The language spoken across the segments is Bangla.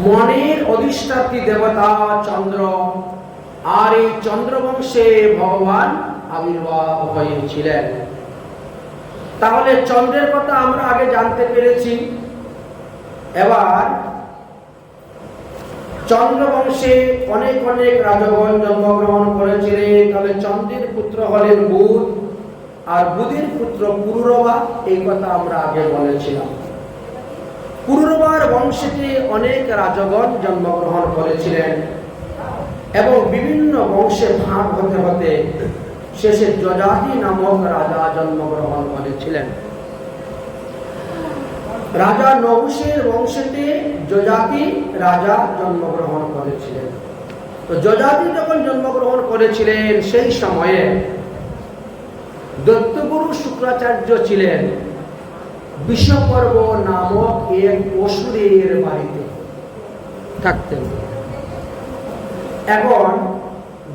মনের অধিষ্ঠাত্রী দেবতা চন্দ্র, আর এই চন্দ্রবংশে ভগবান আবির্ভাব হয়েছিলেন। তাহলে চন্দ্রের কথা আমরা আগে জানতে পেরেছি। এবার চন্দ্রবংশে অনেক অনেক রাজগণ জন্মগ্রহণ করেছিলেন। তাহলে চন্দ্রের পুত্র হলেন বুধ, আর বুধের পুত্র পুরুরবা, এই কথা আমরা আগে বলেছিলাম। পুরুরবার বংশেতে অনেক রাজগণ জন্মগ্রহণ করেছিলেন এবং বিভিন্ন বংশে ভাগ হতে হতে শেষে যজাতি নামক রাজা জন্মগ্রহণ করেছিলেন। রাজা নহুষের বংশেতে যজাতি রাজা জন্মগ্রহণ করেছিলেন। তো যজাতি যখন জন্মগ্রহণ করেছিলেন সেই সময়ে দৈত্যগুরু শুক্রাচার্য ছিলেন বিষপর্ব নামক এক অসুরের বাড়িতে থাকতেন। এখন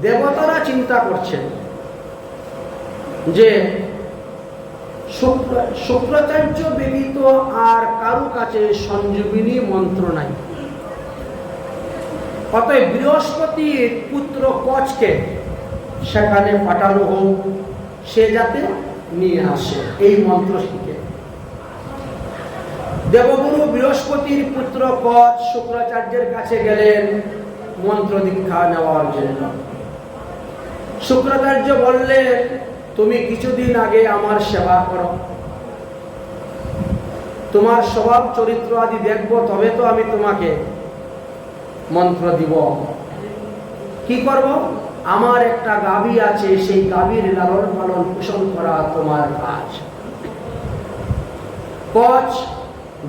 দেবতারা চিন্তা করছেন যে শুক্রাচার্য ব্যতীত আর কারো কাছে সঞ্জীবিনী মন্ত্র নাই, অতএব বৃহস্পতির পুত্র কচকে সেখানে পাঠানো হোক, সে যাতে নিয়ে আসে এই মন্ত্র শিখে। দেবগুরু বৃহস্পতির পুত্র কচ শুক্রাচার্যের কাছে গেলেন মন্ত্র দীক্ষা নেওয়ার জন্য। শুক্রাচার্য বললেন, তুমি কিছুদিন আগে আমার সেবা করো, তোমার স্বভাব চরিত্র আদি দেখবো, তবে তো আমি তোমাকে মন্ত্র দিব। কি করব? আমার একটা গাভী আছে, সেই গাভীর লালন পালন পোষণ করা তোমার কাজ। কচ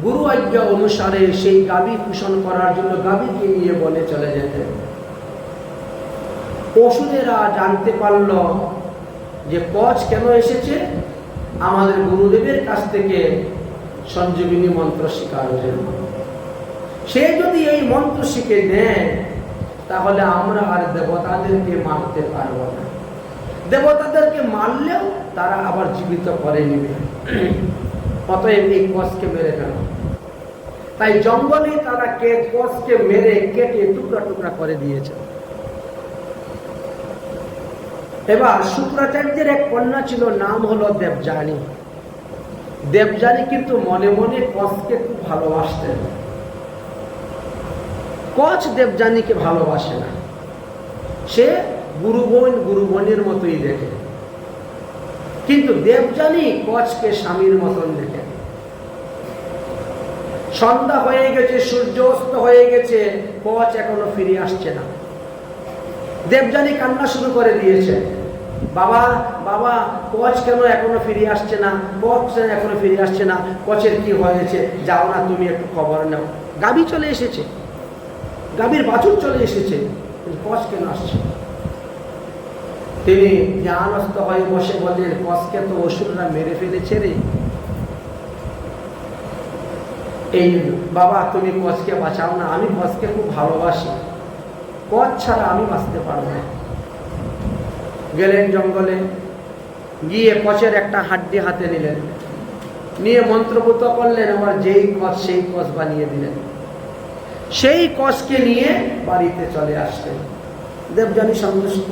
গুরু আজ্ঞা অনুসারে সেই গাভী পোষণ করার জন্য গাভীকে নিয়ে বনে চলে যেতেন। অসুরেরা জানতে পারল যে কচ কেন এসেছে, আমাদের গুরুদেবের কাছ থেকে সঞ্জীবিনী মন্ত্র শিখার জন্য। সে যদি এই মন্ত্র শিখে নেয় তাহলে আমরা আর দেবতাদেরকে মারতে পারব না। দেবতাদেরকে মারলেও তারা আবার জীবিত করে নিবে, অতএব এই কচকে মেরে ফেল। তাই জঙ্গলে তারা কচকে মেরে কেটে টুকরা টুকরা করে দিয়েছে। এবার শুক্রাচার্যের এক কন্যা ছিল, নাম হলো দেবযানী। দেবযানী কিন্তু মনে মনে কচকে খুব ভালোবাসতেন। কচ দেবযানীকে ভালোবাসে না, সে গুরুবনের মতোই দেখে, কিন্তু দেবযানী কচকে স্বামীর মতন দেখে। সন্ধ্যা হয়ে গেছে, সূর্য অস্ত হয়ে গেছে, কচ এখনো ফিরে আসছে না। দেবযানী কান্না শুরু করে দিয়েছে, বাবা বাবা, কচ কেন এখনো ফিরে আসছে না, কচ এখনো ফিরে আসছে না, কচের কি হয়েছে, যাও না তুমি একটু খবর নাও। গাভী চলে এসেছে, গাভীর বাছুর চলে এসেছে, কচ কেন আসছে? তিনি ধ্যানস্থ হয়ে বসে বললেন, কচকে তো অসুররা মেরে ফেলেছে রে। এই বাবা, তুমি কচকে বাঁচাও না, আমি কচকে খুব ভালোবাসি, কচ ছাড়া আমি বাঁচতে পারবো না। গেলেন জঙ্গলে, গিয়ে কচের একটা হাড্ডি হাতে নিলেন, নিয়ে মন্ত্রপুত করলেন, আবার যেই কচ সেই কচ বানিয়ে দিলেন। সেই কচকে নিয়ে বাড়িতে চলে আসলেন। দেবযানী সন্তুষ্ট।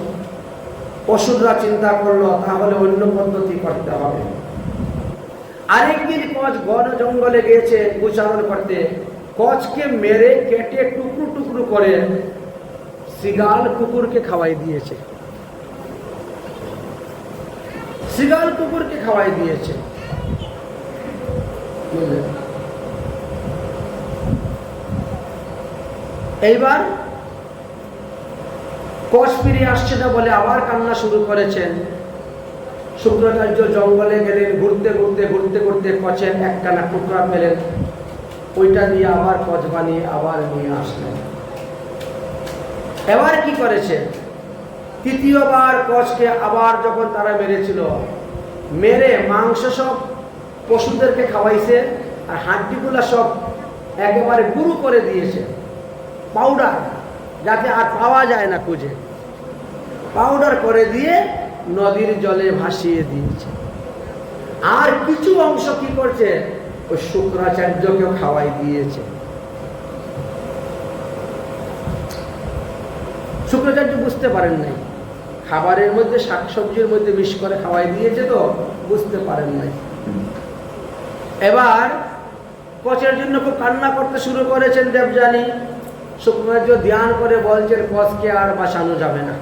অসুররা চিন্তা করলো, তাহলে অন্য পদ্ধতি করতে হবে। আরেকদিন কচ বন জঙ্গলে গিয়েছে উচ্চারণ করতে, কচকে মেরে কেটে টুকরো টুকরো করে শৃগাল কুকুরকে খাওয়াই দিয়েছে। শৃগাল কুকুরকে খাওয়াই দিয়েছে। এইবার কচ ফিরে আসছে না বলে আবার কান্না শুরু করেছেন। শুক্রাচার্য জঙ্গলে গেলেন, ঘুরতে ঘুরতে ঘুরতে ঘুরতে কচের একখানা টুকরা পেলেন, ওইটা দিয়ে আবার কচ বানিয়ে আবার নিয়ে আসলেন। এবার কি করেছে, তৃতীয়বার কচকে আবার যখন তারা মেরেছিল, মেরে মাংস সব পশুদেরকে খাওয়াইছে, আর হাড্ডিগুলা সব একেবারে গুঁড়ো করে দিয়েছে, পাউডার, যাতে আর পাওয়া যায় না খুঁজে, পাউডার করে দিয়ে নদীর জলে ভাসিয়ে দিয়েছে। আর কিছু অংশ কি করছে, ওই শুক্রাচার্যকেও খাওয়াই দিয়েছে। শুক্রাচার্য বুঝতে পারেন নাই, খাবারের মধ্যে শাকসবজির মধ্যে বিষ করে খাওয়াই দিয়েছে তো বুঝতে পারেন নাই। এবার কচের জন্য খুব কান্না করতে শুরু করেছেন দেবযানী। শুক্রাচার্য ধ্যান করে বলছেন কচকে আর বাঁচানো যাবে না,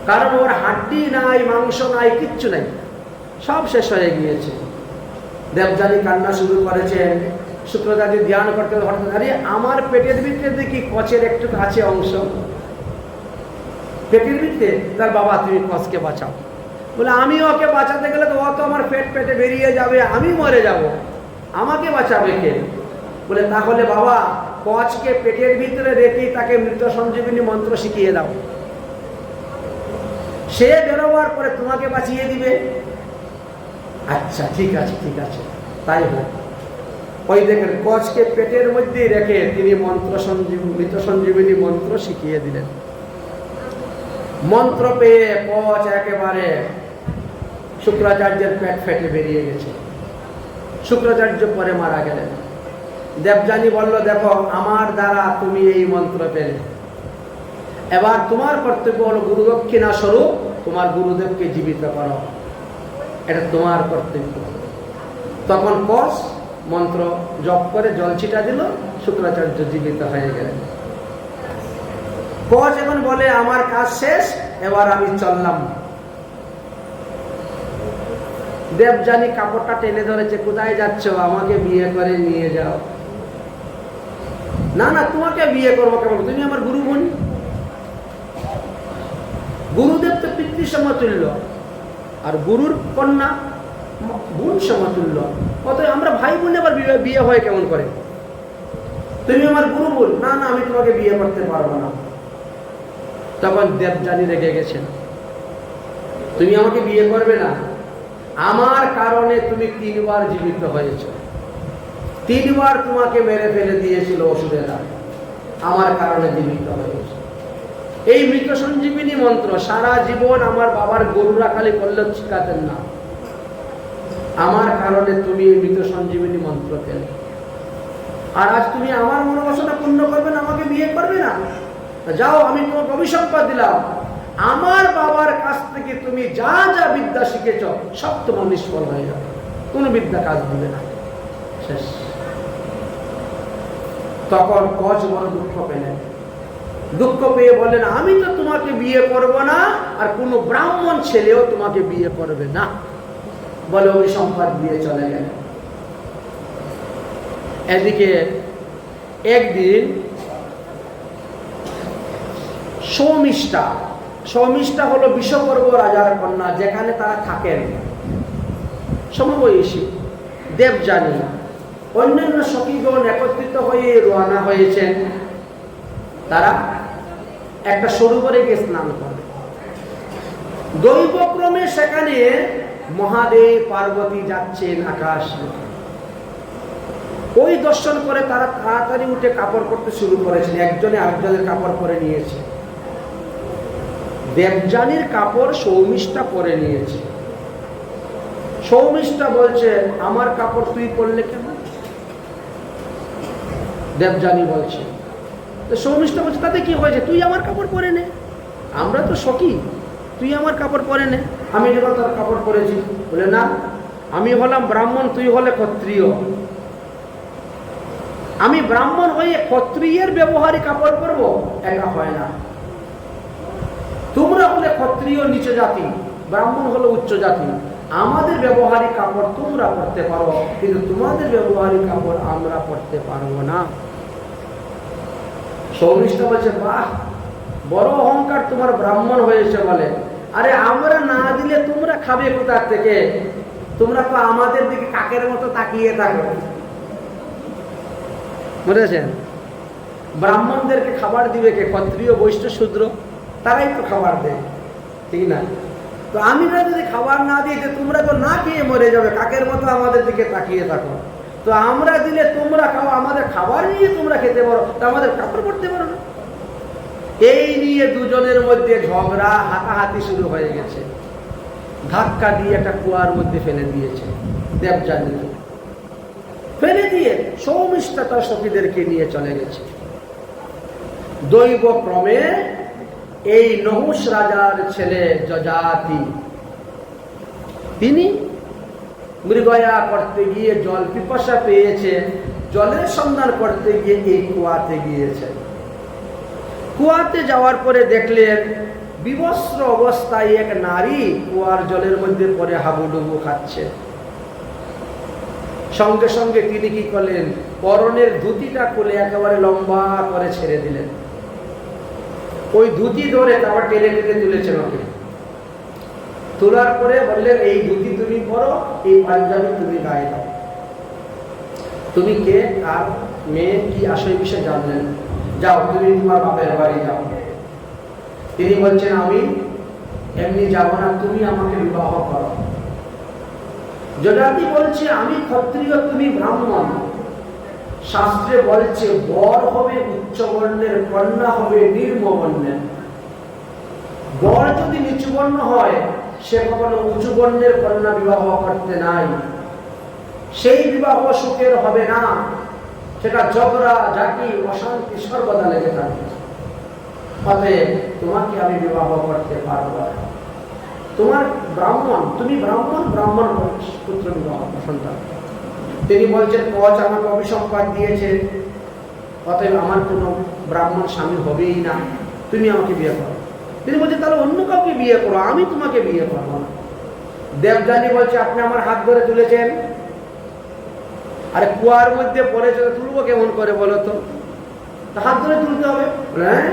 কারণ ওর হাড্ডি নাই, মাংস নাই, কিচ্ছু নাই, সব শেষ হয়ে গিয়েছে। দেবযানী কান্না শুরু করেছেন। শুক্রাচার্য ধ্যান করতে হঠাৎ, আরে আমার পেটের ভিতরে দেখি কচের একটু আছে অংশ, পেটের ভিতরে। তার বাবা তুমি কচকে বাঁচাও। বলে আমি ওকে বাঁচাতে গেলে তো ও তো আমার পেটে বেরিয়ে যাবে, আমি মরে যাব, আমাকে বাঁচাবে কে? বলে তাহলে বাবা কচকে পেটের ভিতরে রেখে তাকে মৃত সঞ্জীবিনী মন্ত্র শিখিয়ে দাও, সে বেরোবার পরে তোমাকে বাঁচিয়ে দিবে। আচ্ছা ঠিক আছে ঠিক আছে, তাই হোক। ওই দেখেন কচকে পেটের মধ্যে রেখে তিনি মৃত সঞ্জীবিনী মন্ত্র শিখিয়ে দিলেন। মন্ত্র পেয়ে কচ একেবারে শুক্রাচার্যের পেট ফেটে বেরিয়ে গেছে। শুক্রাচার্য পরে মারা গেলেন। দেবযানী বলল, দেখো আমার দ্বারা তুমি এই মন্ত্র পেলে, এবার তোমার কর্তব্য হলো গুরুদক্ষিণা স্বরূপ তোমার গুরুদেবকে জীবিত করো, এটা তোমার কর্তব্য। তখন কচ মন্ত্র জপ করে জল ছিটা দিল, শুক্রাচার্য জীবিত হয়ে গেলেন। কচ এখন বলে আমার কাজ শেষ, এবার আমি চললাম। দেবযানী কাপড়টা টেনে ধরেছে, কোথায় যাচ্ছ? আমাকে বিয়ে করে নিয়ে যাও। না না, তোমাকে বিয়ে করবো কেমন? তুমি আমার গুরু বোন। গুরুদেব তো পিতৃ সমতুল্য, আর গুরুর কন্যা বোন সমতুল্য, অতএব আমরা ভাই বোন, আবার বিয়ে হয় কেমন করে? তুমি আমার গুরু বোন। না না, আমি তোমাকে বিয়ে করতে পারবো না। তখন দেবযানী রেগে গেছেন, তুমি আমাকে বিয়ে করবে না? আমার কারণে তুমি 3 বার জীবিত হয়েছ, 3 বার তোমাকে মেরে ফেলে দিয়েছিল অসুরেরা, আমার কারণে জীবিত হয়েছে। এই মৃত সঞ্জীবিনী মন্ত্র সারা জীবন আমার বাবার গরুরা খালি করলে শিখাতেন না, আমার কারণে তুমি এই মৃত সঞ্জীবিনী মন্ত্র পেলে। আর আজ তুমি আমার মনোবাসনা পূর্ণ করবে না, আমাকে বিয়ে করবে না? যাও, আমি তোমাকে অভিশাপ দিলাম, আমার বাবার কাছ থেকে তুমি যা যা বিদ্যা শিখেছ সব তোমার নিষ্ফল হয়ে যাবে, কোনো বিদ্যা কাজ দিবে না, শেষ। তখন কচ বড় দুঃখ পেলেন। দুঃখ পেয়ে বলেন, আমি তো তোমাকে বিয়ে করব না, আর কোনো ব্রাহ্মণ ছেলেও তোমাকে বিয়ে করবে না, বলে অভিসম্পাদ দিয়ে চলে গেলেন। এদিকে একদিন সৌমিষ্ঠা হলো বিষপর্ব রাজার কন্যা, যেখানে তারা থাকেন, সমবয়সী। দেবযানী অন্যান্য সখীগণ একত্রিত হয়ে রওনা হয়েছেন, তারা একটা সরোবরে গিয়ে স্নান করে। দৈবক্রমে সেখানে মহাদেব পার্বতী যাচ্ছেন আকাশ, ওই দর্শন করে তারা তাড়াতাড়ি উঠে কাপড় পরতে শুরু করেছেন, একজনে আরেকজনের কাপড় পরে নিয়েছে। দেবযানীর কাপড় সৌমিষ্ঠা পরে নিয়েছে। সৌমিষ্ঠা বলছে, আমার কাপড় তুই পরলে কেন? দেবযানী বলছে, সৌমিষ্ঠা বলছে, তাতে কি হয়েছে, তুই আমার কাপড় পরে নে, আমরা তো সখী, তুই আমার কাপড় পরে নে। আমি যখন তোর কাপড় পরেছি। বলে না, আমি হলাম ব্রাহ্মণ, তুই হলে ক্ষত্রিয়, আমি ব্রাহ্মণ হয়ে ক্ষত্রিয়ের ব্যবহারে কাপড় পরবো, এটা হয় না। তোমরা হলে ক্ষত্রিয় নিচু জাতি, ব্রাহ্মণ হলো উচ্চ জাতি, আমাদের ব্যবহারিক কাপড় তোমরা পরতে পারো, কিন্তু তোমাদের ব্যবহারিক কাপড় আমরা পরতে পারবো না। সৌমিষ্ঠা বলছে, বাহ, বড় অহংকার তোমার, ব্রাহ্মণ হয়েছে বলে। আরে আমরা না দিলে তোমরা খাবে কোথা থেকে? তোমরা তো আমাদের দিকে কাকের মতো তাকিয়ে থাকো, বুঝেছেন? ব্রাহ্মণদেরকে খাবার দিবে কে? ক্ষত্রিয়, বৈশ্য, শূদ্র, তারাই তো খাবার দেয়, ঠিক না? তো আমরা যদি খাবার না দিই, তোমরা তো না খেয়ে মরে যাবে, কাকের মতো আমাদের দিকে তাকিয়ে থাকো। তো আমরা দিলে তোমরা খাও, আমাদের খাবার নিয়ে তোমরা খেতে পারো, তো আমাদের কাপড় পরতে পারো না। এই নিয়ে দুজনের মধ্যে ঝগড়া, হাতাহাতি শুরু হয়ে গেছে। ধাক্কা দিয়ে একটা কুয়ার মধ্যে ফেলে দিয়েছে দেবযানী, ফেলে দিয়ে সৌমিষ্ঠা তার সখীদেরকে নিয়ে চলে গেছে। দৈব ক্রমে এই নহুষ রাজার ছেলে যযাতি, তিনি মৃগয়া করতে গিয়ে জল পিপাসা পেয়েছে, জলের সন্ধান করতে গিয়ে এই কুয়াতে গিয়েছেন। কুয়াতে যাওয়ার পরে দেখলেন বিবস্ত্র অবস্থায় এক নারী কুয়ার জলের মধ্যে পড়ে হাবুডুবু খাচ্ছে। সঙ্গে সঙ্গে তিনি কি করলেন, পরনের ধুতিটা খুলে একেবারে লম্বা করে ছেড়ে দিলেন। ওই ধুতি ধরে তারপর টেনে টেনে তুলেছেন ওকে। তোলার পরে বললেন, এই ধুতি তুমি পরো, এই পাঞ্জাবি তুমি গায়ে দাও। তুমি কে, আর মেয়ে কি, আসল বিষয় জানলেন। যাও, তুমি তোমার বাপের বাড়ি যাও। তিনি বলছেন, আমি এমনি যাব না, তুমি আমাকে বিবাহ করো। যযাতি বলছে, আমি ক্ষত্রিয়, তুমি ব্রাহ্মণ। শাস্ত্রে বলছে বর হবে উচ্চ বর্ণের, কন্যা হবে নিম্ন বর্ণের। বর যদি নিচু বর্ণ হয়, সে কখনো উঁচু বর্ণের কন্যা বিবাহ করতে নাই। সেই বিবাহ সুখের হবে না, সেটা ঝগড়া ঝাঁকি অশান্তি সর্বদা লেগে থাকবে। অতএব তোমাকে আমি বিবাহ করতে পারবো না। তোমার ব্রাহ্মণ, তুমি ব্রাহ্মণ, ব্রাহ্মণ পুত্র বিবাহ সন্তান। তিনি বলছেন, কচ আমাকে অভিসম্পাদ দিয়েছে, অতএব আমার কোনো ব্রাহ্মণ স্বামী হবেই না, তুমি আমাকে বিয়ে করো। তিনি বলছেন, তাহলে অন্য কাউকে বিয়ে করো, আমি তোমাকে বিয়ে করবো না। দেবযানী বলছে, আপনি আমার হাত ধরে তুলেছেন, আরে কুয়ার মধ্যে পড়েছে, তুলবো কেমন করে বলো তো? হাত ধরে তুলতে হবে। হ্যাঁ,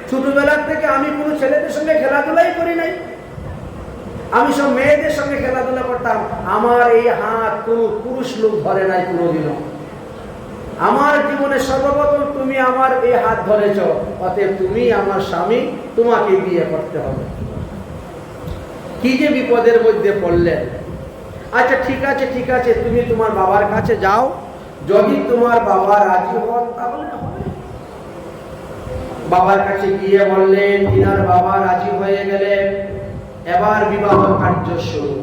ছোটবেলার থেকে আমি কোনো ছেলেদের সঙ্গে খেলাধুলাই করি নাই, আমি সব মেয়েদের সঙ্গে খেলাধুলা করতাম। আমার এই হাত কোনো পুরুষ লোক ধরে নাই কোনোদিনও। আমার জীবনে সর্বপ্রথম তুমি আমার এই হাত ধরেছ, অতএব তুমি আমার স্বামী, তোমাকে বিয়ে করতে হবে। কি যে বিপদের মধ্যে পড়লেন। আচ্ছা ঠিক আছে, ঠিক আছে, তুমি তোমার বাবার কাছে যাও, যদি তোমার বাবা রাজি হন তাহলে হবে। বাবার কাছে গিয়ে বললেন, তিনার বাবা রাজি হয়ে গেলেন। এবার বিবাহ কার্য শুরু।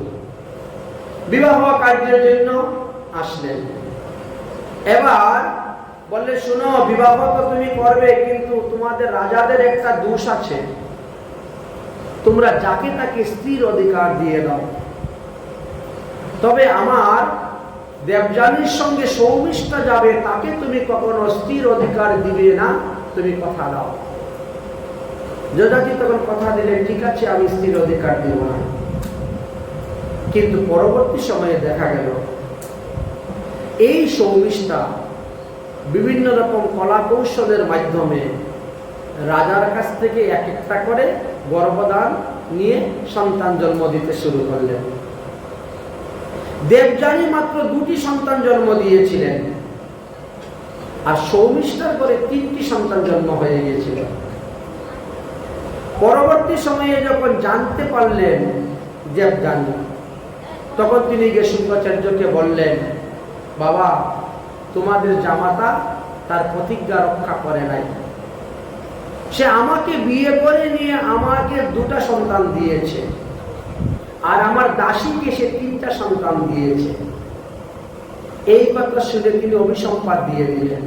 বিবাহ কার্যের জন্য আসলেন। এবার বললে, শোনো, বিবাহ তো তুমি করবে, কিন্তু তোমাদের রাজাদের একটা দোষ আছে, তোমরা যাকে তাকে স্ত্রীর অধিকার দিয়ে দাও। তবে আমার দেবযানীর সঙ্গে সৌমিষ্ঠা যাবে, তাকে তুমি কখনো স্ত্রীর অধিকার দিবে না, তুমি কথা দাও। যযাতি তখন কথা দিলেন, ঠিক আছে, আমি স্ত্রীর অধিকার দিব না। কিন্তু পরবর্তী সময়ে দেখা গেল এই সৌমিষ্ঠা বিভিন্ন রকম কলা কৌশলের মাধ্যমে রাজার কাছ থেকে এক একটা করে গর্ভদান নিয়ে সন্তান জন্ম দিতে শুরু করলেন। দেবযানী মাত্র 2টি সন্তান জন্ম দিয়েছিলেন, আর সৌমিষ্ঠার করে 3টি সন্তান জন্ম হয়ে গিয়েছিল। পরবর্তী সময়ে যখন জানতে পারলেন দেবযানী, তখন তিনি গিয়ে শুক্রাচার্যকে বললেন, বাবা, তোমাদের জামাতা তার প্রতিজ্ঞা রক্ষা করে নাই। সে আমাকে বিয়ে করে নিয়ে আমাকে 2টা সন্তান দিয়েছে, আর আমার দাসীকে সে 3টা সন্তান দিয়েছে। এই কথা শুনে তিনি অভিসম্পাদ দিয়ে দিলেন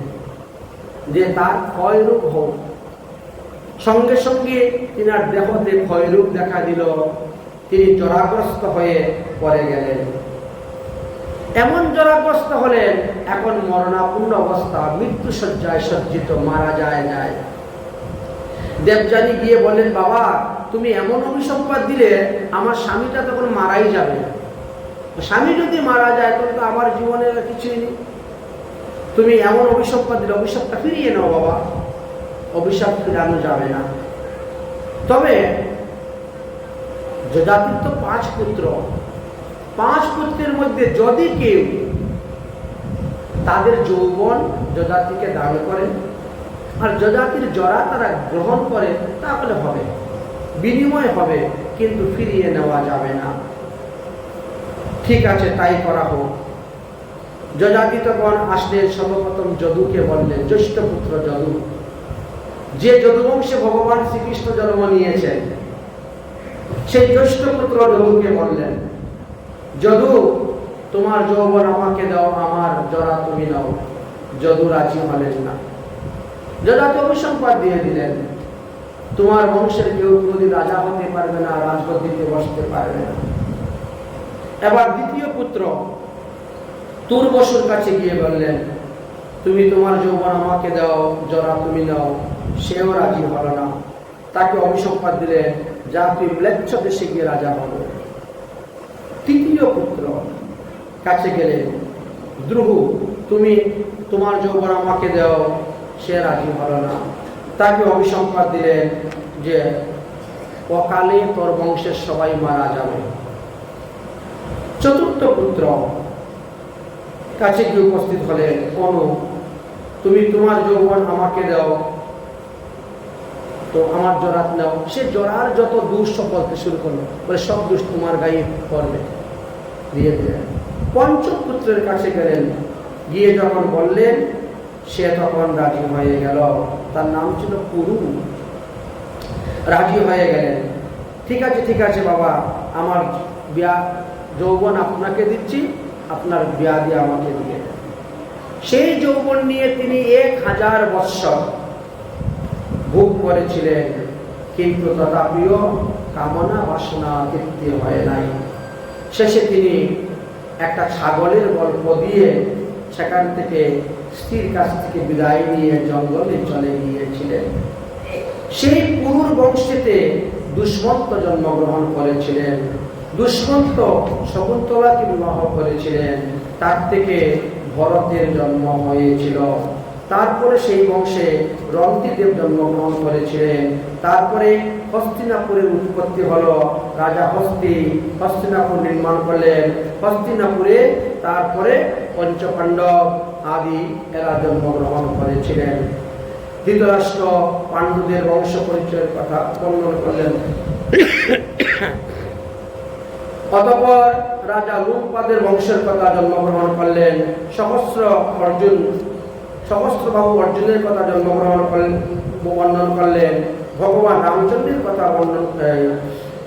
যে তার ক্ষয়রোগ হোক। সঙ্গে সঙ্গে তিনার দেহতে ক্ষয়রোগ দেখা দিল, তিনি জ্বরাগ্রস্ত হয়ে পড়ে গেলেন। এমন জ্বরাগ্রস্ত হলেন, এখন মরণাপন্ন অবস্থা, মৃত্যু শয্যায় সজ্জিত, মারা যায়। দেবযানী গিয়ে বললেন, বাবা, তুমি এমন অভিসম্পাদ দিলে, আমার স্বামীটা তখন মারাই যাবে। স্বামী যদি মারা যায় তখন তো আমার জীবনে কিছুই নেই। তুমি এমন অভিসম্পাদ দিলে, অভিশাপটা ফিরিয়ে নাও বাবা। অভিশাপ ফিরানো যাবে না। তবে যযাতির তো 5 পুত্র, 5 পুত্রের মধ্যে যদি কেউ তাদের যৌবন যযাতিকে দান করেন, আর যযাতির জরা তারা গ্রহণ করে, তাহলে হবে, বিনিময় হবে, কিন্তু ফিরিয়ে নেওয়া যাবে না। ঠিক আছে, তাই করা হোক। যযাতি তখন আসলেন, সর্বপ্রথম যদুকে বললেন, জ্যেষ্ঠ পুত্র যদু, যে যদুবংশে ভগবান শ্রীকৃষ্ণ জন্ম নিয়েছেন, সেই জ্যেষ্ঠ পুত্র যদুকে বললেন, যদু, তোমার যৌবন আমাকে দাও, আমার জরা তুমি নাও। যদু রাজি হলেন না। যযাতি অভিসম্পাদ দিয়ে দিলেন, তোমার বংশের কেউ কোনোদিন রাজা হতে পারবে না, রাজগদ্দিতে বসতে পারবে না। এবার দ্বিতীয় পুত্র তুর্বসুর কাছে গিয়ে বললেন, তুমি তোমার যৌবন আমাকে দাও, জরা তুমি নাও। সেও রাজি হলো না। তাকে অভিসম্পাদ দিলেন, যা তুই ম্লেচ্ছ দেশে গিয়ে রাজা হবে। তৃতীয় পুত্র কাছে গেলেন, দ্রুহু, তুমি তোমার যৌবন আমাকে দাও। সে রাজি হলো না। তাকে অভিসম্পাদ দিলেন যে অকালে তোর বংশের সবাই মারা যাবে। চতুর্থ পুত্র কাছে গিয়ে উপস্থিত হলেন, অনু, তুমি তোমার যৌবন আমাকে দাও, তো আমার জরাত নাও। সে জরার যত দোষ সব বলতে শুরু করলো, বলে সব দোষ তোমার গায়ে পড়বে, দিয়ে দিলেন। পঞ্চম পুত্রের কাছে গেলেন, গিয়ে যখন বললেন, সে তখন রাজি হয়ে গেল। তার নাম ছিল পুরু। রাজি হয়ে গেলেন, ঠিক আছে ঠিক আছে বাবা, আমার বিয়া যৌবন আপনাকে দিচ্ছি, আপনার বিয়া দিয়ে আমাকে দিয়ে। সেই যৌবন নিয়ে তিনি 1000 বৎসর ভোগ করেছিলেন, কিন্তু তথাপিও কামনা বাসনা তৃপ্তি হয় নাই। শেষে তিনি একটা ছাগলের গল্প দিয়ে সেখান থেকে স্ত্রীর কাছ থেকে বিদায় নিয়ে জঙ্গলে চলে গিয়েছিলেন। সেই পুরুর বংশেতে দুষ্মন্ত জন্মগ্রহণ করেছিলেন। দুষ্মন্ত শকুন্তলাকে বিবাহ করেছিলেন, তার থেকে ভরতের জন্ম হয়েছিল। তারপরে সেই বংশে রন্তিদেব জন্মগ্রহণ করেছিলেন। তারপরে হস্তিনাপুরের উৎপত্তি হলো। রাজা হস্তিনাপুর নির্মাণ করলেন। হস্তিনাপুরে তারপরে পঞ্চপাণ্ডব আদি এরা জন্মগ্রহণ করেছিলেন। ধৃতরাষ্ট্র পাণ্ডুদের বংশ পরিচয়ের কথা বর্ণনা করলেন। অতঃপর রাজা লুমপাদের বংশের কথা জন্মগ্রহণ করলেন। সহস্রবাহু অর্জুনের কথা বর্ণন করলেন। ভগবান রামচন্দ্রের কথা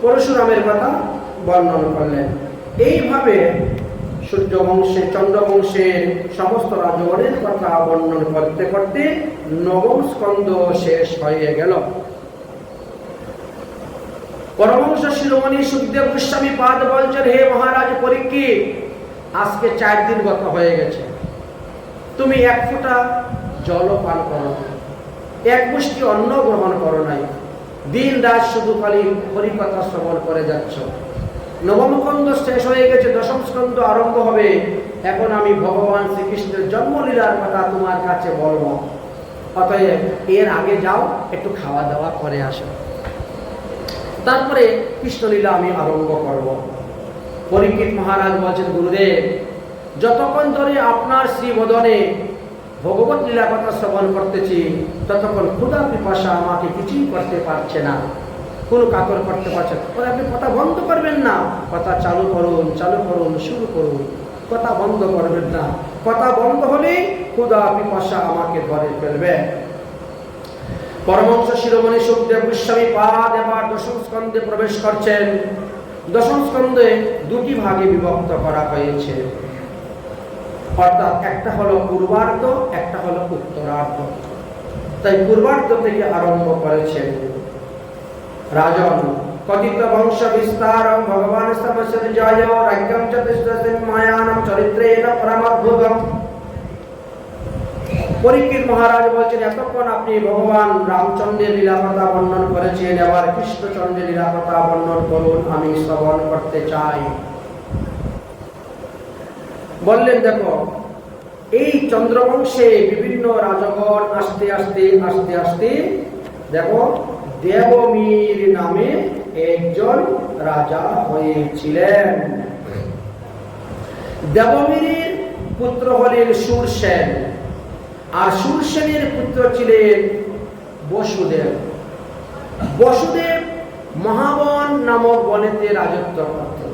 পরশুরামের কথা বর্ণন করলেন। এইভাবে সূর্যবংশে চন্দ্রবংশের সমস্ত রাজগণের কথা বর্ণন করতে করতে নবম স্কন্ধ শেষ হয়ে গেল। পরমহংস শিরোমণি সুখদেব গোস্বামী পাদ বলছেন, হে মহারাজ পরীক্ষিত, আজকে 4 দিন গত হয়ে গেছে, তুমি 1 ফোঁটা জল পান করো, 1 মুষ্টি অন্ন গ্রহণ করো নাই, দিন রাত শুধু খালি হরিকথা শ্রবণ করে যাচ্ছ। নবম স্কন্ধ শেষ হয়ে গেছে, দশম স্কন্ধ আরম্ভ হবে। এখন আমি ভগবান শ্রীকৃষ্ণের জন্মলীলার কথা তোমার কাছে বলবো। অতএব এর আগে যাও, একটু খাওয়া দাওয়া করে আসো, তারপরে কৃষ্ণলীলা আমি আরম্ভ করব। পরীক্ষিত মহারাজ বলছেন, গুরুদেব, যতক্ষণ ধরে আপনার শ্রীবদনে ভগবত লীলা কথা শ্রবণ করতেছি, ততক্ষণ ক্ষুধা পিপাসা আমাকে কিছুই করতে পারছে না, কোনো কাতর করতে পারছে না। আপনি কথা বন্ধ করবেন না, কথা চালু করুন, শুরু করুন, কথা বন্ধ করবেন না। কথা বন্ধ হলেই ক্ষুধা পিপাসা আমাকে ধরে ফেলবে। পরমহংস শিরোমণি সুখদেব গোস্বামী পাদ এবার দশম স্কন্ধে প্রবেশ করছেন। দশম স্কন্ধে 2টি ভাগে বিভক্ত করা হয়েছে, অর্থাৎ একটা হলো পূর্বার্ধ, একটা হলো উত্তরার্ধ। তাই পূর্বার্ধ থেকে আরম্ভ করেছেন। রাজন কথিত বংশ বিস্তার ভগবান সমসর্জয় রাজ্যম চতুষ্দশিম মায়ানম চরিত্রেণ পরমাদ্ভুতম। পরীক্ষিত মহারাজ বলছেন, এতক্ষণ আপনি ভগবান রামচন্দ্রের লীলা কথা বর্ণন করেছেন, এবার কৃষ্ণচন্দ্রের লীলা কথা বর্ণন করুন, আমি শ্রবণ করতে চাই। বললেন, দেখো, এই চন্দ্রবংশে বিভিন্ন রাজগণ আস্তে আস্তে দেখো দেবমীর নামে একজন রাজা হয়েছিলেন। দেবমীরের পুত্র হলেন শূরসেন, আর শূরসেনের পুত্র ছিলেন বসুদেব। বসুদেব মহাবন নামক বনেতে রাজত্ব করতেন।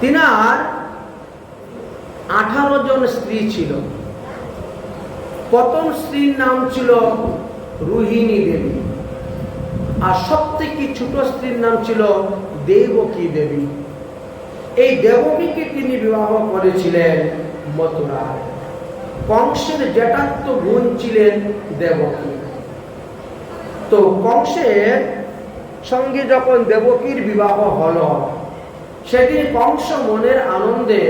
তিনার 18 জন স্ত্রী ছিল। প্রথম স্ত্রীর নাম ছিল রোহিণী দেবী, আর সবথেকে ছোট স্ত্রীর নাম ছিল দেবকী দেবী। এই দেবকীকে তিনি বিবাহ করেছিলেন মথুরায়। কংসের জ্যেষ্ঠাত্য বোন ছিলেন দেবকী। তো তো কংসের সঙ্গে যখন দেবকীর বিবাহ হলো, সেদিন কংস মনের আনন্দে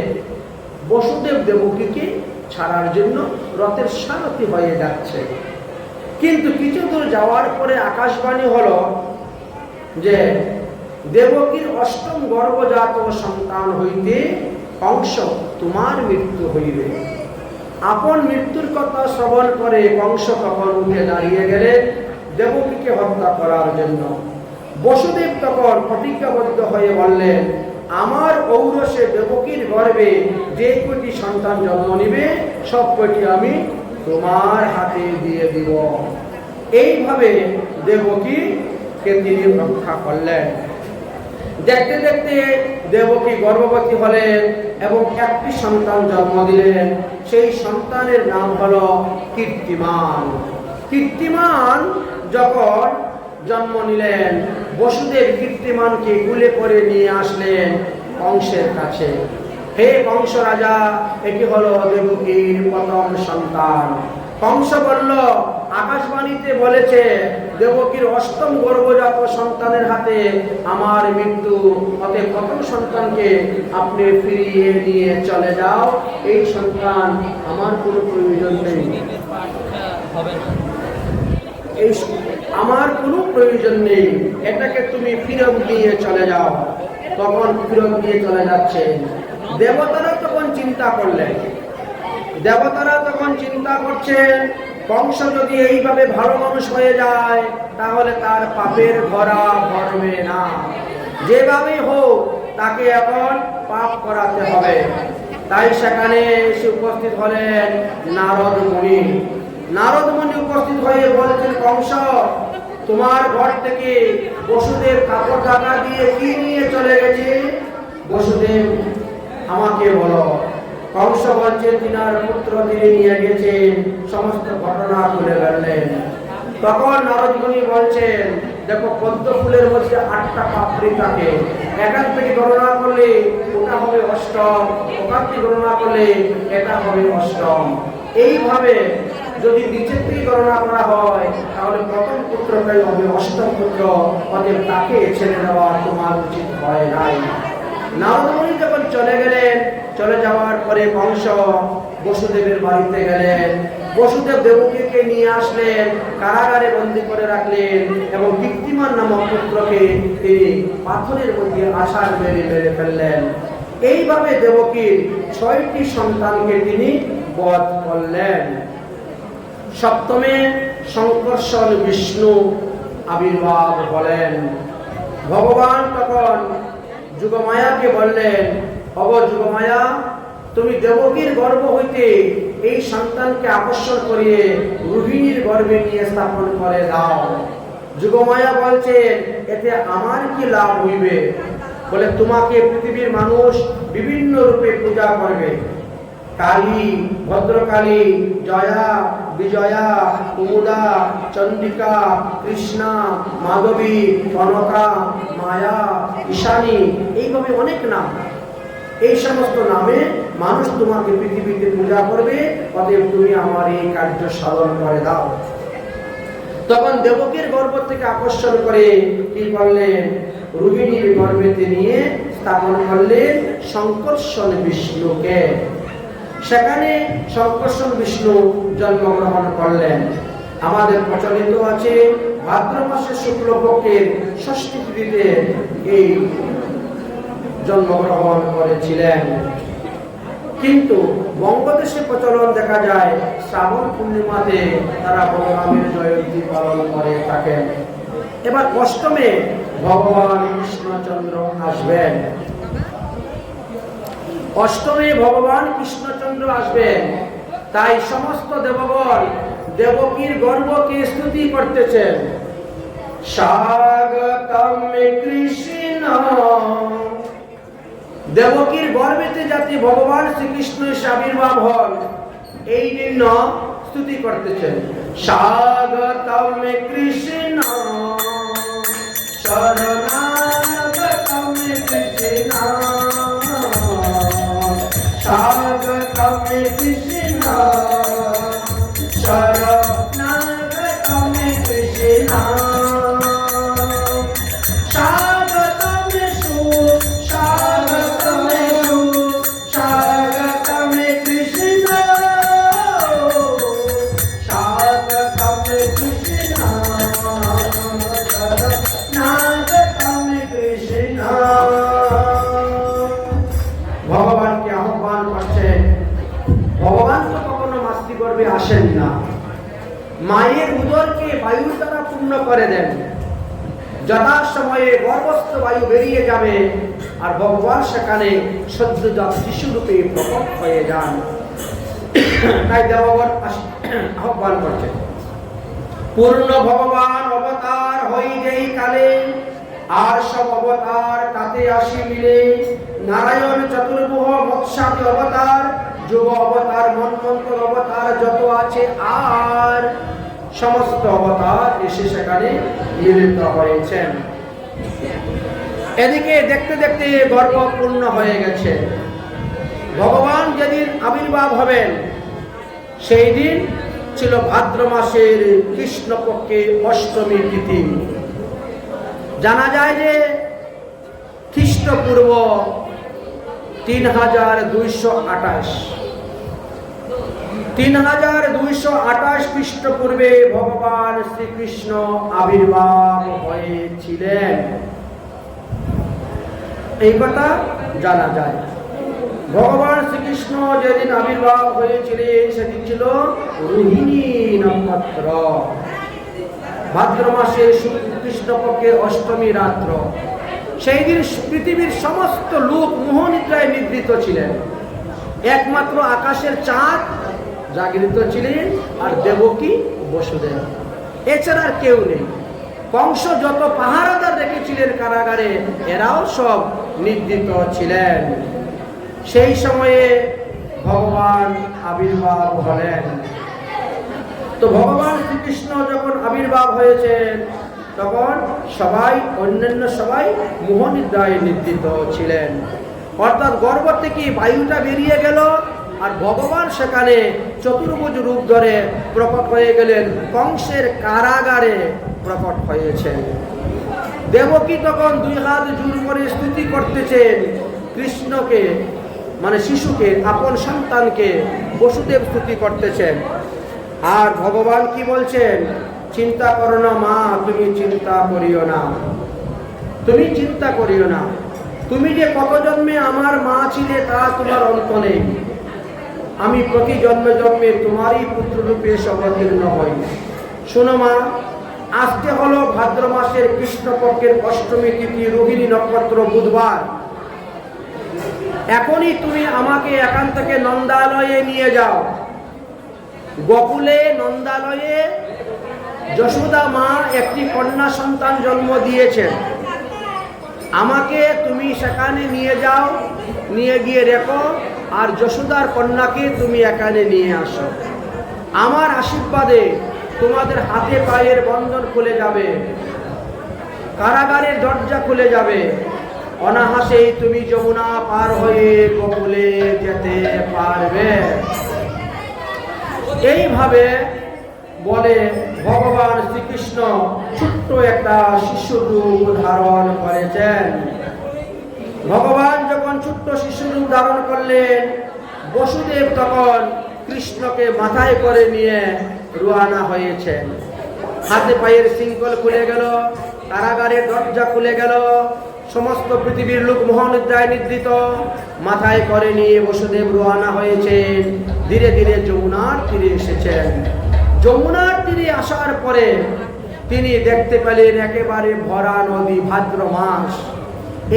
বসুদেব দেবকীকে ছাড়ার জন্য রথের সারথি হয়ে যাচ্ছে। কিন্তু কিছু দূর যাওয়ার পরে আকাশবাণী হলো যে দেবকীর অষ্টম গর্ভজাত সন্তান হইতে কংস তোমার মৃত্যু হইবে। আপন মৃত্যুর কথা শ্রবণ করে কংস তখন উঠে দাঁড়িয়ে গেলে দেবকীকে হত্যা করার জন্য। বসুদেব তখন প্রতিজ্ঞাবদ্ধ হয়ে বললেন, আমার ঔরসে দেবকীর গর্ভে যে কটি সন্তান জন্ম নিবে সব কটি আমি তোমার হাতে দিয়ে দিব। এইভাবে দেবকীকে তিনি রক্ষা করলেন। দেখতে দেখতে দেবকী গর্ভবতী হলেন এবং একটি সন্তান জন্ম দিলেন। সেই সন্তানের নাম হলো কীর্তিমান। কীর্তিমান যখন জন্ম নিলেন, বসুদেব কীর্তিমানকে কুলে করে নিয়ে আসলেন কংসের কাছে। হে কংস রাজা, এটি হলো দেবকীর প্রথম সন্তান। কংস বলল, আকাশবাণীতে বলেছে দেবকীর অষ্টম গর্ভজাত সন্তানের হাতে আমার মৃত্যু, অতএব প্রথম সন্তানকে আপনি ফিরিয়ে নিয়ে চলে যাও। এই সন্তান আমার কোনো প্রয়োজন নেই, আমার কোনো প্রয়োজন নেই, এটাকে তুমি ফিরত দিয়ে চলে যাও। তখন ফিরত দিয়ে চলে যাচ্ছে। দেবতারা তখন চিন্তা করলেন, দেবতারা তখন চিন্তা করছেন কংস যদি এইভাবে ভালো মানুষ হয়ে যায় তাহলে তার পাপের ধরা ভরবে না, যেভাবে হোক তাকে এখন পাপ করাতে হবে। তাই সেখানে এসে উপস্থিত হলেন নারদ মুনি। নারদ মুনি উপস্থিত হয়ে বলছেন, কংস তোমার ঘর থেকে বসুদেব কাপড় ঢাকা দিয়ে কি নিয়ে চলে গেছে? বসুদেব আমাকে বলো। কংস বলছেন তিনার পুত্র তিনি নিয়ে গেছেন। সমস্ত ঘটনা খুলে বললেন। তখন নারদ মুনি বলছেন, দেখো পদ্ম ফুলের মধ্যে 8টা পাপড়ি থাকে, এখান থেকে গণনা করলে ওটা হবে অষ্টম, ওখান থেকে গণনা করলে এটা হবে অষ্টম। এইভাবে যদি নিচের থেকে গণনা করা হয় তাহলে প্রথম পুত্রটাই হবে অষ্টম পুত্র, অতএব তাকে ছেড়ে দেওয়া তোমার উচিত হয় নাই। নারদ মুনি যখন চলে গেলেন, চলে যাওয়ার পরে কংস বসুদেবের বাড়িতে গেলেন। বসুদেব দেবকীকে নিয়ে আসলেন, কারাগারে বন্দী করে রাখলেন এবং কীর্তিমান নামক পুত্রকে তিনি পাথরের মধ্যে আষাঢ় মেরে মেরে ফেললেন। এইভাবে দেবকীর 6টি সন্তানকে তিনি বধ করলেন। সপ্তমে শঙ্কর্ষণ বিষ্ণু আবির্ভাব হলেন। ভগবান তখন যুগমায়াকে বললেন, অব যুগমায়া, তুমি দেবকীর গর্ভ হইতে এই সন্তানকে আকর্ষণ করিয়ে রোহিণীর গর্ভে নিয়ে স্থাপন করে দাও। যুগমায়া বলছেন, এতে আমার কি লাভ হইবে? বলে, তোমাকে পৃথিবীর মানুষ বিভিন্ন রূপে পূজা করবে। কালী, ভদ্রকালী, জয়া, বিজয়া, কুমুদা, চন্ডিকা, কৃষ্ণা, মাধবী, কনকা, মায়া, ঈশানী, এইভাবে অনেক নাম। এই সমস্ত নামে মানুষ তোমাকে পৃথিবীতে পূজা করবে, অতএব তুমি আমার এই কার্য সাধন করে দাও। তখন দেবকীর গর্ভ থেকে আকর্ষণ করে কি করলেন? রোহিণীর গর্ভেতে নিয়ে স্থাপন করলেন শঙ্কর্ষণ বিষ্ণুকে। সেখানে শঙ্কর্ষণ বিষ্ণু জন্মগ্রহণ করলেন। আমাদের প্রচলিত আছে ভাদ্র মাসের শুক্লপক্ষের ষষ্ঠী তিথিতে এই জন্মগ্রহণ করেছিলেন। কিন্তু বঙ্গদেশে প্রচলন দেখা যায় শ্রাবণ পূর্ণিমাতে তারা বলরামের জয়ন্তী পালন করে থাকেন। এবার অষ্টমে ভগবান কৃষ্ণচন্দ্র আসবেন। অষ্টমে ভগবান কৃষ্ণচন্দ্র আসবেন। তাই সমস্ত দেবগণ দেবকীর গর্ভকে স্তুতি করতেছেন। স্বাগতম কৃষ্ণ, দেবকীর গর্ভেতে যাতে ভগবান শ্রীকৃষ্ণ আবির্ভাব হন এই জন্য স্তুতি করতেছেন। স্বাগতম কৃষ্ণ, শরণাগতম কৃষ্ণ, স্বাগতম কৃষ্ণ, শরণাগতম কৃষ্ণ। মায়ের উদরকে বায়ুর দ্বারা পূর্ণ করে দেন। যথাসময়ে গর্ভস্থ বায়ু বেরিয়ে যাবে আর ভগবান সেখানে সদ্যজাত শিশুরূপে প্রকট হয়ে যান। তাই দেবগণ আহ্বান করছেন, পূর্ণ ভগবান অবতার হই যেই কালে, আর সব অবতার তাতে আসি মিলে। নারায়ণ চতুর্ভুজ মৎস্যাদি অবতার, যুগ অবতার, মন্বন্তর অবতার যত আছে আর সমস্ত অবতার এসে সেখানে মিলিত হয়েছেন। এদিকে দেখতে দেখতে গর্ভ পূর্ণ হয়ে গেছে। ভগবান যেদিন আবির্ভাব হবেন সেই দিন ছিল ভাদ্র মাসের কৃষ্ণপক্ষে অষ্টমী তিথি। জানা যায় যে খ্রিস্টপূর্ব 3228 খ্রিস্টপূর্বে ভগবান শ্রীকৃষ্ণ আবির্ভাব হয়েছিলেন, এই কথা জানা যায়। ভগবান শ্রীকৃষ্ণ যেদিন আবির্ভাব হয়েছিলেন সেদিন ছিল রোহিণী নক্ষত্র, ভাদ্র মাসের কৃষ্ণপক্ষে অষ্টমী রাত্র। সেই দিন পৃথিবীর সমস্ত লোক মোহনিদ্রায় নিদ্রিত ছিলেন, একমাত্র আকাশের চাঁদ জাগৃত ছিলেন আর দেবকী বসুদেব, এছাড়া আর কেউ নেই। কংস যত পাহারাদার রেখেছিলেন কারাগারে এরাও সব নিদ্রিত ছিলেন। সেই সময়ে ভগবান আবির্ভাব হলেন। তো ভগবান শ্রীকৃষ্ণ যখন আবির্ভাব হয়েছেন তখন অন্যান্য সবাই মোহনিদ্রায় নিদ্রিত ছিলেন। অর্থাৎ গর্ভ থেকে বায়ুটা বেরিয়ে গেল আর ভগবান সেখানে চতুর্ভুজ রূপ ধরে প্রকট হয়ে গেলেন, কংসের কারাগারে প্রকট হয়েছেন। দেবকী তখন 2 হাত জোর করে স্তুতি করতেছেন কৃষ্ণকে, মানে শিশুকে, আপন সন্তানকে বসুদেব স্তুতি করতেছেন। আর ভগবান কি বলছেন, চিন্তা করো না মা, তুমি চিন্তা করিও না, তুমি চিন্তা করিও না। তুমি যে কত জন্মে আমার মা ছিলে তা তোমার অন্ত নেই। আমি প্রতি জন্মে জন্মে তোমারই পুত্ররূপে অবতীর্ণ হই। শোনো মা, আজকে হলো ভাদ্র মাসের কৃষ্ণপক্ষের অষ্টমী তিথি, রোহিণী নক্ষত্র, বুধবার। এখনই তুমি আমাকে এখান থেকে নন্দালয়ে নিয়ে যাও। গোকুলে নন্দালয়ে যশোদা মা একটি কন্যা সন্তান জন্ম দিয়েছেন। আমাকে তুমি সেখানে নিয়ে যাও, নিয়ে গিয়ে রেখো, আর যশোদার কন্যাকে তুমি এখানে নিয়ে আসো। আমার আশীর্বাদে তোমাদের হাতে পায়ের বন্ধন খুলে যাবে, কারাগারের দরজা খুলে যাবে, অনাহাসেই তুমি যমুনা পার হয়ে গোকুলে যেতে পারবে। এইভাবে বলে ভগবান শ্রীকৃষ্ণ ছোট্ট একটা শিশু রূপ ধারণ করেছেন। ভগবান যখন ছোট্ট শিশু রূপ ধারণ করলেন, বসুদেব তখন কৃষ্ণকে মাথায় করে নিয়ে রওনা হয়েছেন। হাতে পায়ের শৃঙ্খল খুলে গেল, কারাগারের দরজা খুলে গেল, সমস্ত পৃথিবীর লোক মোহনিদ্রায় নিদ্রিত। মাথায় করে নিয়ে বসুদেব রওনা হয়েছেন, ধীরে ধীরে যমুনার তীরে এসেছেন। যমুনার তীরে আসার পরে তিনি দেখতে পেলেন একেবারে ভরা নদী, ভাদ্র মাস।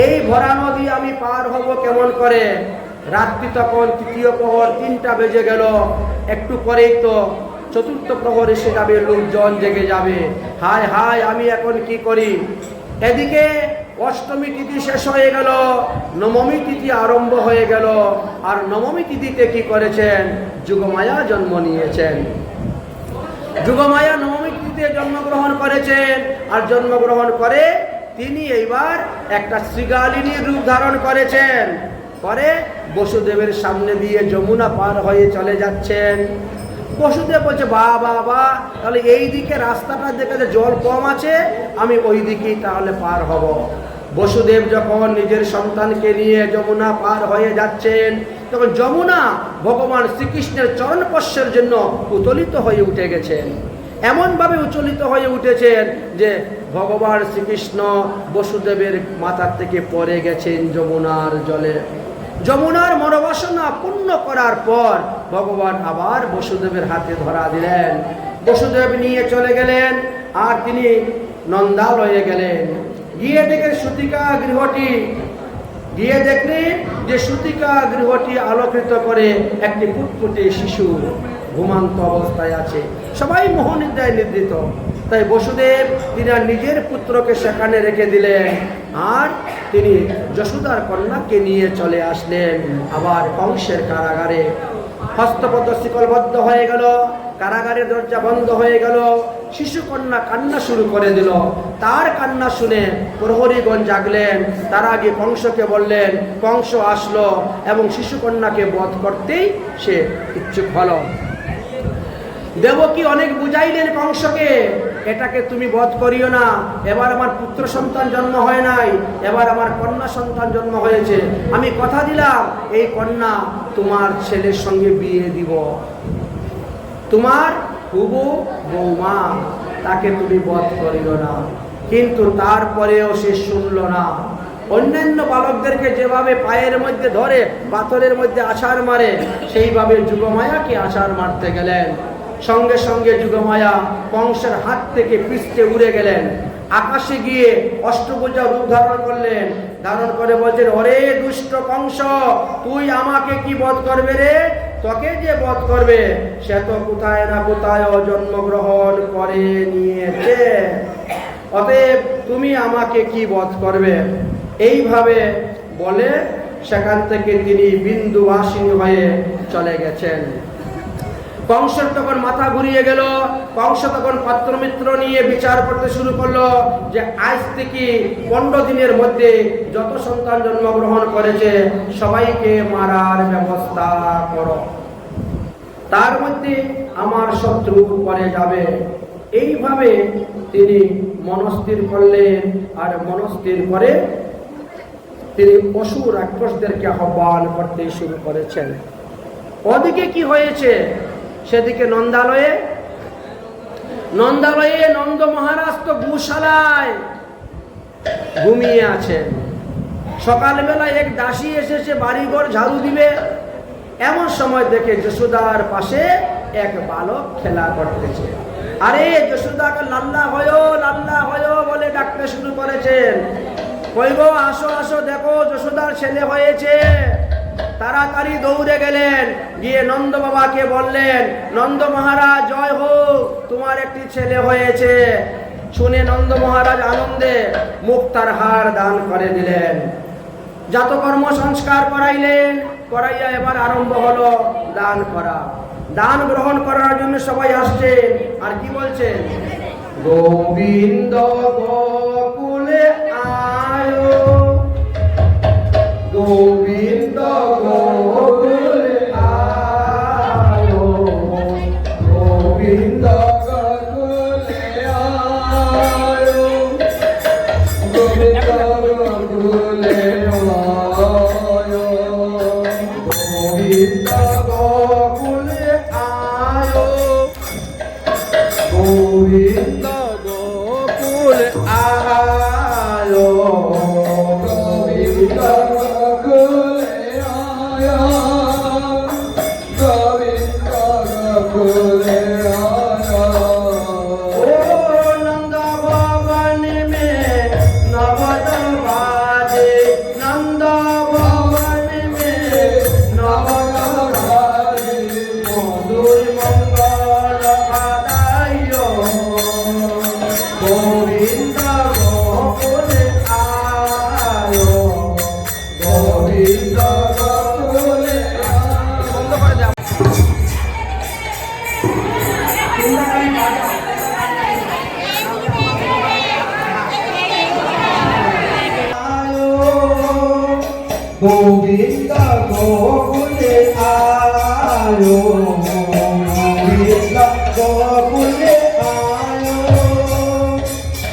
এই ভরা নদী আমি পার হব কেমন করে? রাত্রি তখন তৃতীয় প্রহর, 3টা বেজে গেল। একটু পরেই তো চতুর্থ প্রহর এসে যাবে, লোকজন জেগে যাবে। হায় হায়, আমি এখন কি করি? এদিকে অষ্টমী তিথি শেষ হয়ে গেল, নবমী তিথি আরম্ভ হয়ে গেল। আর নবমী তিথিতে কি করেছেন? যুগমায়া জন্ম নিয়েছেন। যুগমায়া নবমী তিথিতে জন্মগ্রহণ করেছেন। আর জন্মগ্রহণ করে তিনি এইবার একটা শ্রীগালিনীর রূপ ধারণ করেছেন। পরে বসুদেবের সামনে দিয়ে যমুনা পার হয়ে চলে যাচ্ছেন। বসুদেব বলছে, বাবা, তাহলে এই দিকে রাস্তাটা দেখে জল কম আছে, আমি ওই দিকেই তাহলে পার হব। বসুদেব যখন নিজের সন্তানকে নিয়ে যমুনা পার হয়ে যাচ্ছেন, তখন যমুনা ভগবান শ্রীকৃষ্ণের চরণস্পর্শের জন্য উত্তোলিত হয়ে উঠে গেছেন। এমনভাবে উচ্চলিত হয়ে উঠেছেন যে ভগবান শ্রীকৃষ্ণ বসুদেবের মাথার থেকে পড়ে গেছেন যমুনার জলে। যমুনার মনোবাসনা পূর্ণ করার পর ভগবান আবার বসুদেবের হাতে ধরা দিলেন। বসুদেব নিয়ে চলে গেলেন আর তিনি নন্দালয়ে গেলেন। গিয়ে দেখে সুতিকা গৃহটি, গিয়ে দেখলেন যে সুতিকা গৃহটি আলোকিত করে একটি ফুটফুটে শিশু ঘুমান্ত অবস্থায় আছে, সবাই মোহনিদ্রায় নিদ্রিত। তাই বসুদেব তিনি নিজের পুত্রকে সেখানে রেখে দিলেন আর তিনি যশোদার কন্যাকে নিয়ে চলে আসলেন আবার কংসের কারাগারে। হস্তপদ্ম শিকলবদ্ধ হয়ে গেল, কারাগারের দরজা বন্ধ হয়ে গেল। শিশু কন্যা কান্না শুরু করে দিল। তার কান্না শুনে প্রহরীগণ জাগলেন। তার আগে কংসকে বললেন, কংস আসলো এবং শিশু কন্যাকে বধ করতেই সে ইচ্ছুক হলো। দেবকী অনেক বুঝাইলেন কংসকে, এটাকে তুমি বধ করিও না, এবার আমার পুত্র সন্তান জন্ম হয় নাই, এবার আমার কন্যা সন্তান জন্ম হয়েছে, আমি কথা দিলাম এই কন্যা তোমার ছেলের সঙ্গে বিয়ে দিব, তোমার হুবু বৌমা, তাকে তুমি বধ করিও না। কিন্তু তারপরেও সে শুনল না। অন্যান্য বালকদেরকে যেভাবে পায়ের মধ্যে ধরে পাথরের মধ্যে আছাড় মারে, সেইভাবে যুগমায়াকে আছাড় মারতে গেলেন। সঙ্গে সঙ্গে যুগমায়া কংসের হাত থেকে পিছতে উড়ে গেলেন। আকাশে গিয়ে অষ্টভুজা রূপ ধারণ করলেন। ধারণ করে বলছেন, ওরে দুষ্ট কংস, তুই আমাকে কি বধ করবে রে? তোকে যে বধ করবে সে তো কোথায় না কোথায় জন্মগ্রহণ করে নিয়েছে, অতএব তুমি আমাকে কি বধ করবে? এইভাবে বলে সেখান থেকে তিনি বিন্দুবাসিনী হয়ে চলে গেছেন। কংসের তখন মাথা ঘুরিয়ে গেল। কংস তখন পাত্রমিত্র নিয়ে বিচার করতে শুরু করলো যে আজ থেকে 15 দিনের মধ্যে যত সন্তান জন্মগ্রহণ করেছে সবাইকে মারার ব্যবস্থা করো, তার মধ্যে আমার শত্রু পরে যাবে। এইভাবে তিনি মনস্থির করলেন আর মনস্থির করে তিনি পশু রাক্ষসদেরকে আহ্বান করতে শুরু করেছেন। ওদিকে কি হয়েছে? সেদিকে নন্দালয়ে নন্দ মহারাজ তো গোশালায় ঘুমিয়ে আছেন। সকালবেলা এক দাসী এসেছে বাড়িঘর ঝাড়ু দিবে, এমন সময় দেখে যশোদার পাশে এক বালক খেলা করতেছে। আরে যশোদাকে লাল্লা হয়ো বলে ডাকতে শুরু করেছেন। কই গো, আসো আসো, দেখো যশোদার ছেলে হয়েছে। তাড়াতাড়ি দৌড়ে গেলেন, গিয়ে নন্দ বাবাকে বললেন, নন্দ মহারাজ জয় হোক, তোমার একটি ছেলে হয়েছে। শুনে নন্দ মহারাজ আনন্দে মুক্তার হার দান করে দিলেন। জাতকর্ম সংস্কার করাইলেন, করাইয়া এবার আরম্ভ হলো দান করা। দান গ্রহণ করার জন্য সবাই আসছে। আর কি বলছেন? গোবিন্দ গোকুলে আয়ো, গোবিন্দ গোকুলে আয়ো, গোবিন্দ গোকুলে আয়ো, গোবিন্দ গোকুলে আয়ো, গোবিন্দ গোকুলে আয়ো, গোবিন্দ গোকুলে আয়ো, গোবিন্দ গোবিন্দ গোকুলে আয়ো, গোবিন্দ গোকুলে আয়ো,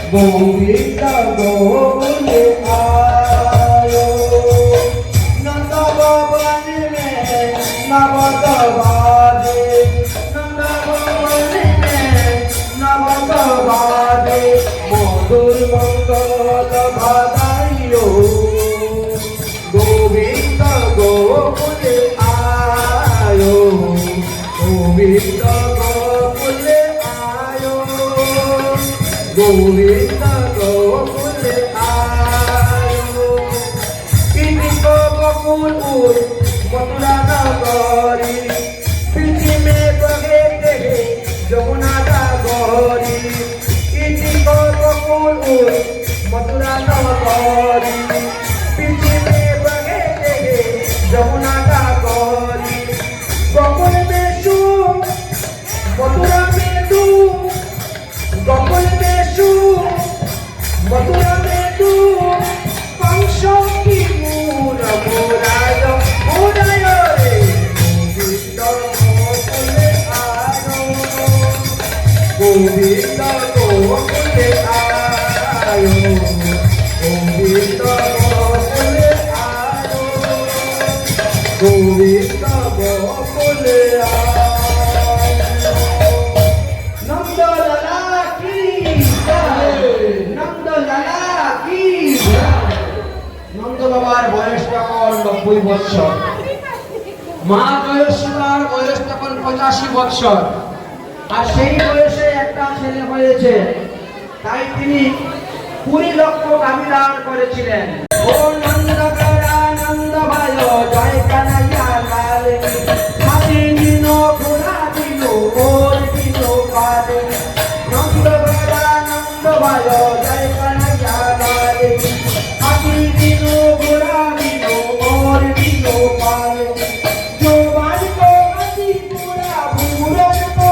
গোবিন্দ গোকুলে আয়ো, নন্দ ভবন মে নবদ বাজে, নন্দ ভবন মে নবদ বাজে, মধুর মঙ্গল বাদাইও, গোবিন্দ গোকুলে আয়ো, গোবিন্দ গোকুলে আয়ো। गोविंद गोकुल आयो इति को गोकुल मथुरा नगरी पीठी में बहे देहे যমুনা নগরী ইতি को गोकुल मथुरा नगरी पीठी में बहे देहे যমুনা नगरी गोकुल में सुख मथुरा में दुख गोकुल में सुख मथुरा में दुख कंस की मूल मुराय मुराय रे गोविंद गोकुल आयो गोविंद गोकुल आयो गोविंद गोकुल आयो नंद लाला की जय नंद लाला की नंद बाবার বয়স তখন 90 বছর মা জয়সীমার বয়স তখন 85 বছর আর সেই বয়সে একটা ছেলে হয়েছে তাই তিনি 20 লক্ষ গাভী দান করেছিলেন ও নন্দকরা নন্দ ভাই জয় কানাইয়া লাল হাতি দিনো ঘোড়া দিনো ওর দিনো পালে নন্দকরা নন্দ ভাই জয় কানাইয়া লাল হাতি দিনো ঘোড়া দিনো ওর দিনো পালে জোবান को হাতি ঘোড়া বুড়োর को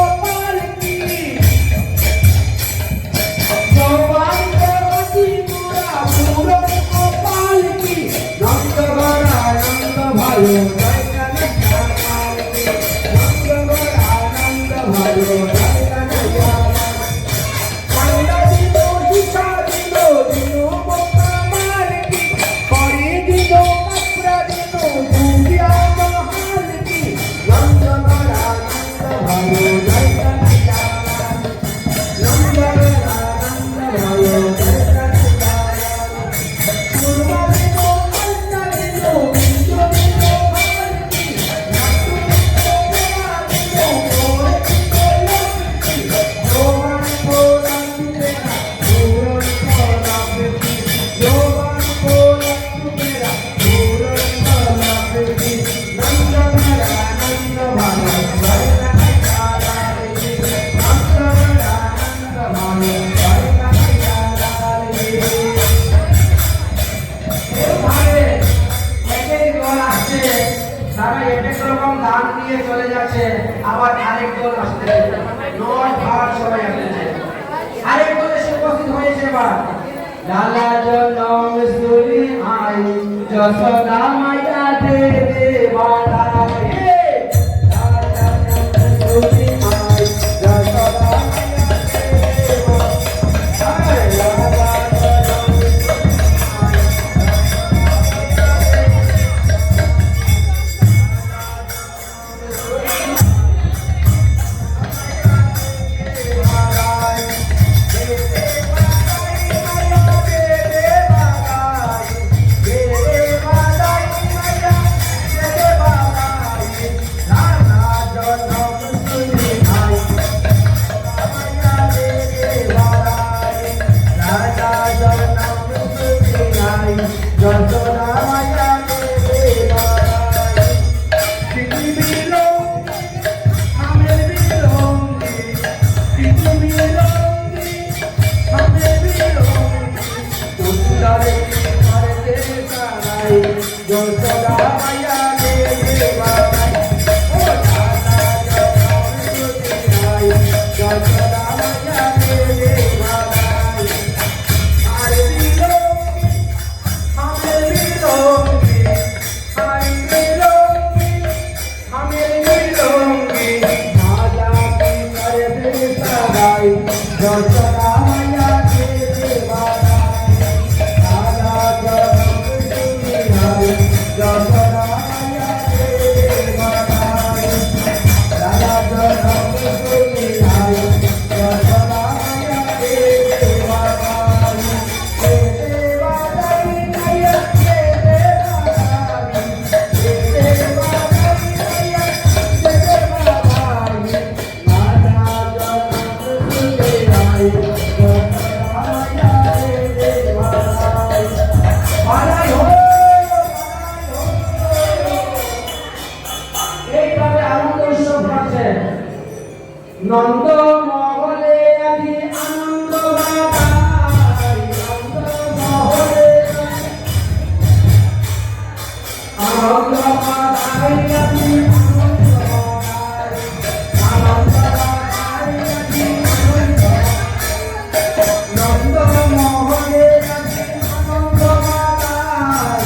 আবার আরেক দল আসছে নয় ভাগ সবাই আসছে আরেক দল এসে উপস্থিত হয়েছে বা লালা জনম সুরি আই যশোদা মায়া দেবে বালা হে লালা জনম সুরি আই যশোদা মায়া দেবে বালা Bye. নন্দ মহলে আদি আনন্দ বাড়াই, নন্দ মহলে আনন্দ বাড়াই আদি আনন্দ বাড়াই, আনন্দ বাড়াই আদি আনন্দ নন্দ মহলে আদি আনন্দ বাড়াই,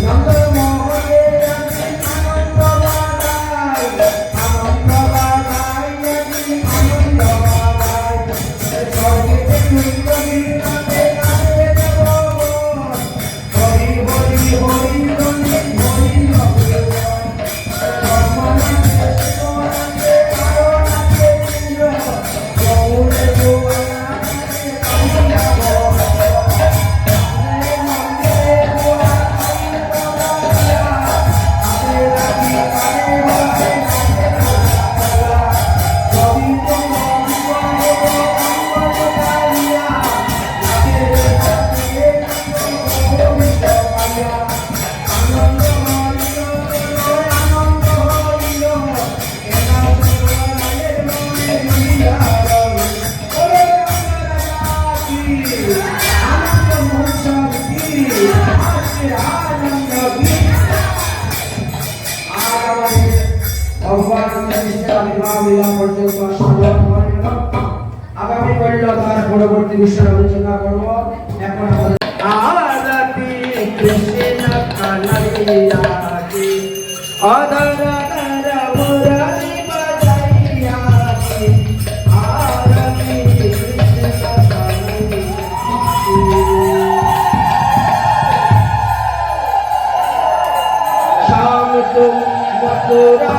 নন্দ মহলে আদি আনন্দ বাড়াই, আনন্দ বাড়াই আদি আনন্দ বাড়াই, স্বর্গে সুন্দরী নাচে নাচে জগৎ, হরি হরি হরি হরি হরি হরি আগামী করল তার পরবর্তী বিষয় আলোচনা করব। এখন আরতি কৃষ্ণ কানাইয়া কি অধর মুরারি বাজাইয়া কি আরতি কৃষ্ণ কানাইয়া শাম তুম মথুরা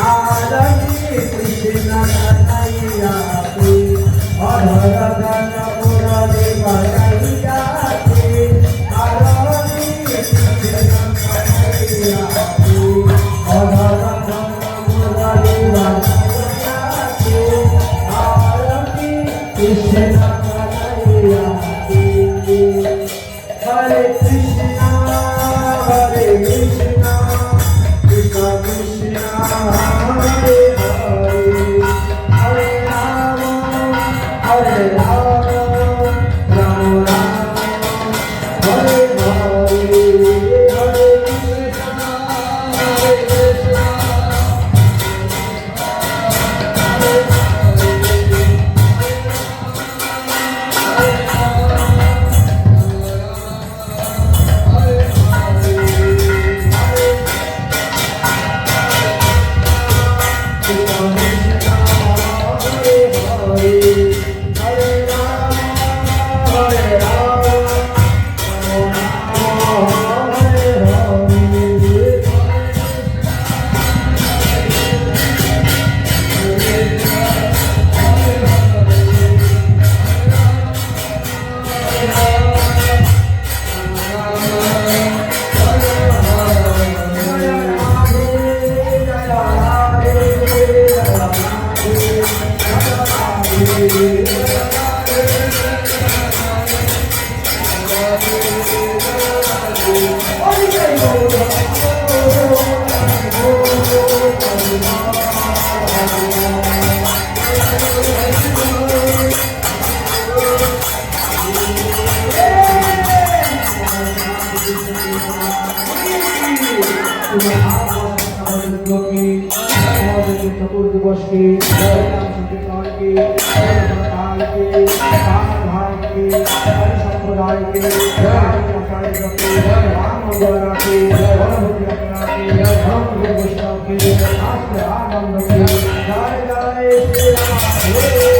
आरती कृष्ण कन्हैया की अधर धन मुरली बजैया की आरती कृष्ण कन्हैया की अधर धन मुरली बजैया की आरती कृष्ण कन्हैया की हरे कृष्णा कृष्ण कृष्ण हरे हरे हरे राम राम राम हरे हरे हरे कृष्ण चतुर्दिवस की संकीर्तन की काल की भाग की संप्रदाय की आचार्य की राम द्वारा की धर्म वैष्णव की आनंद की जय जय श्री राम।